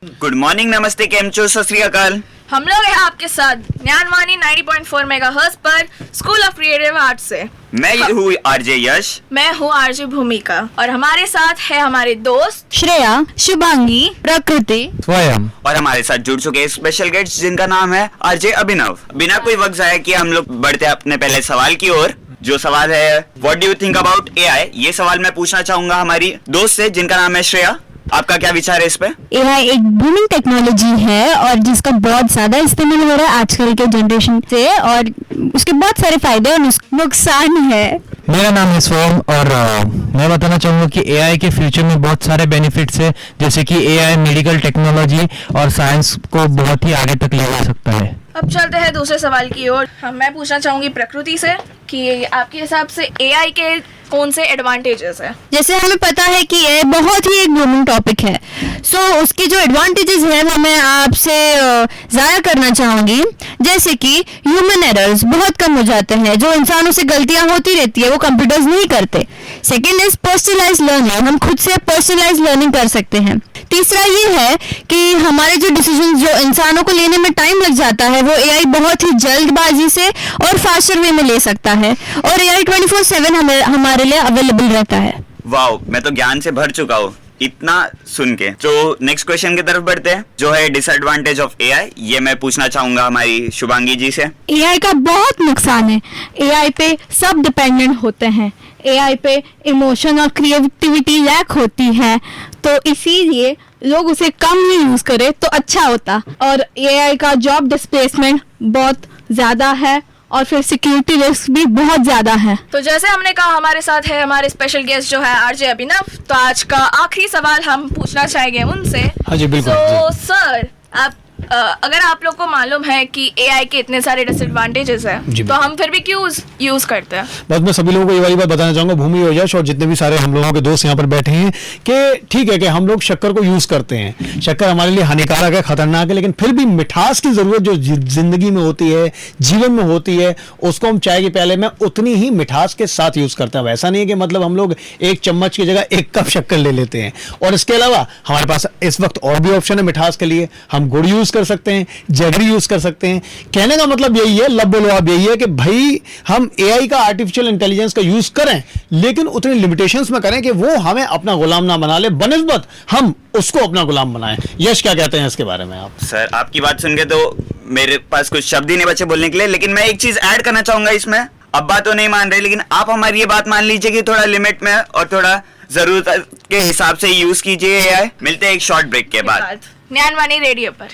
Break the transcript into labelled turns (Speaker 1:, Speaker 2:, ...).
Speaker 1: Good morning, नमस्ते, केम छो, सत श्री अकाल।
Speaker 2: हम लोग हैं आपके साथ ज्ञानवाणी 90.4 मेगाहर्ट्ज पर स्कूल ऑफ क्रिएटिव आर्ट्स से।
Speaker 1: मैं हूँ आरजे यश।
Speaker 2: मैं हूँ आरजे भूमिका और हमारे साथ है हमारे दोस्त
Speaker 3: श्रेया, शुभांगी, प्रकृति,
Speaker 4: स्वयं
Speaker 1: और हमारे साथ जुड़ चुके स्पेशल गेस्ट जिनका नाम है आरजे अभिनव। बिना कोई वक्त जाए कि हम लोग बढ़ते हैं अपने पहले सवाल की ओर। जो सवाल है what do you think about AI, ये सवाल मैं पूछना चाहूंगा हमारी दोस्त से जिनका नाम है श्रेया। आपका क्या विचार है इस पे?
Speaker 3: एआई एक बूमिंग टेक्नोलॉजी है और जिसका बहुत ज्यादा इस्तेमाल हो रहा है आजकल के जनरेशन से, और उसके बहुत सारे फायदे और नुकसान है।
Speaker 4: मेरा नाम है स्वयं और मैं बताना चाहूंगा कि एआई के फ्यूचर में बहुत सारे बेनिफिट्स है, जैसे कि एआई मेडिकल टेक्नोलॉजी और साइंस को बहुत ही आगे तक ले जा सकता है।
Speaker 2: अब चलते हैं दूसरे सवाल की ओर। मैं पूछना चाहूंगी प्रकृति से कि आपके हिसाब से एआई के कौन से एडवांटेजेस है?
Speaker 3: जैसे हमें पता है कि ये बहुत ही एक बूमिंग टॉपिक है, सो उसके जो एडवांटेजेस हैं वो मैं आपसे ज़ाया करना चाहूँगी। जैसे कि ह्यूमन एरर्स बहुत कम हो जाते हैं, जो इंसानों से गलतियाँ होती रहती है वो कंप्यूटर्स नहीं करते। सेकेंड इज पर्सनलाइज लर्निंग, हम खुद से पर्सनलाइज लर्निंग कर सकते हैं। तीसरा ये है कि हमारे जो डिसीजन जो इंसानों को लेने में टाइम लग जाता है वो एआई बहुत ही जल्दबाजी से और फास्टर वे में ले सकता है, और एआई 24/7 हमारे लिए अवेलेबल रहता है।
Speaker 1: वाओ, मैं तो ज्ञान से भर चुका हूँ इतना सुन के। तो नेक्स्ट क्वेश्चन की तरफ बढ़ते हैं, जो है डिसएडवांटेज ऑफ एआई। ये मैं पूछना चाहूंगा हमारी शुभांगी जी से।
Speaker 3: एआई का बहुत नुकसान है। एआई पे सब डिपेंडेंट होते हैं, एआई पे इमोशन और क्रिएटिविटी लैक होती है, तो इसीलिए लोग उसे कम ही यूज करें तो अच्छा होता। और एआई का जॉब डिस्प्लेसमेंट बहुत ज्यादा है और फिर सिक्योरिटी रिस्क भी बहुत ज्यादा है।
Speaker 2: तो जैसे हमने कहा हमारे साथ है हमारे स्पेशल गेस्ट जो है आरजे अभिनव। तो आज का आखिरी सवाल हम पूछना चाहेंगे उनसे।
Speaker 4: हाँ जी, बिल्कुल।
Speaker 2: तो सर, आप अगर आप लोग को मालूम है कि एआई के इतने सारे डिसएडवांटेजेस हैं, तो हम फिर भी क्यों यूज करते हैं?
Speaker 5: बस मैं सभी लोगों को ये वाली बात बताना चाहूंगा, भूमि और यश और जितने भी सारे हम लोगों के दोस्त यहाँ पर बैठे हैं, कि ठीक है कि हम लोग शक्कर को यूज करते हैं, शक्कर हमारे लिए हानिकारक है, खतरनाक है, लेकिन फिर भी मिठास की जरूरत जो जिंदगी में होती है, जीवन में होती है, उसको हम चाय के प्याले में उतनी ही मिठास के साथ यूज करते हैं। ऐसा नहीं है कि मतलब हम लोग एक चम्मच की जगह 1 कप शक्कर ले लेते हैं। और इसके अलावा हमारे पास इस वक्त और भी ऑप्शन है मिठास के लिए। हम गुड़ यूज कर सकते हैं, जगरी यूज कर सकते हैं। कहने का मतलब यही है, लब बोलो आप, यही है कि भाई हम एआई का, आर्टिफिशियल इंटेलिजेंस का यूज करें, लेकिन उतनी लिमिटेशंस में करें कि वो हमें अपना गुलाम ना बना ले, बनिस्बत हम उसको अपना गुलाम बनाएं। यश, क्या कहते हैं इसके बारे में आप?
Speaker 1: सर, आपकी बात सुन के तो मेरे पास कुछ शब्द ही नहीं बचे बोलने के लिए, लेकिन मैं एक चीज ऐड करना चाहूंगा इसमें। अब बात तो नहीं मान रहे, लेकिन आप हमारी ये बात मान लीजिए कि थोड़ा लिमिट में और थोड़ा जरूरत के हिसाब से यूज कीजिए एआई। मिलते हैं एक शॉर्ट ब्रेक के बाद
Speaker 2: ज्ञानवाणी रेडियो पर।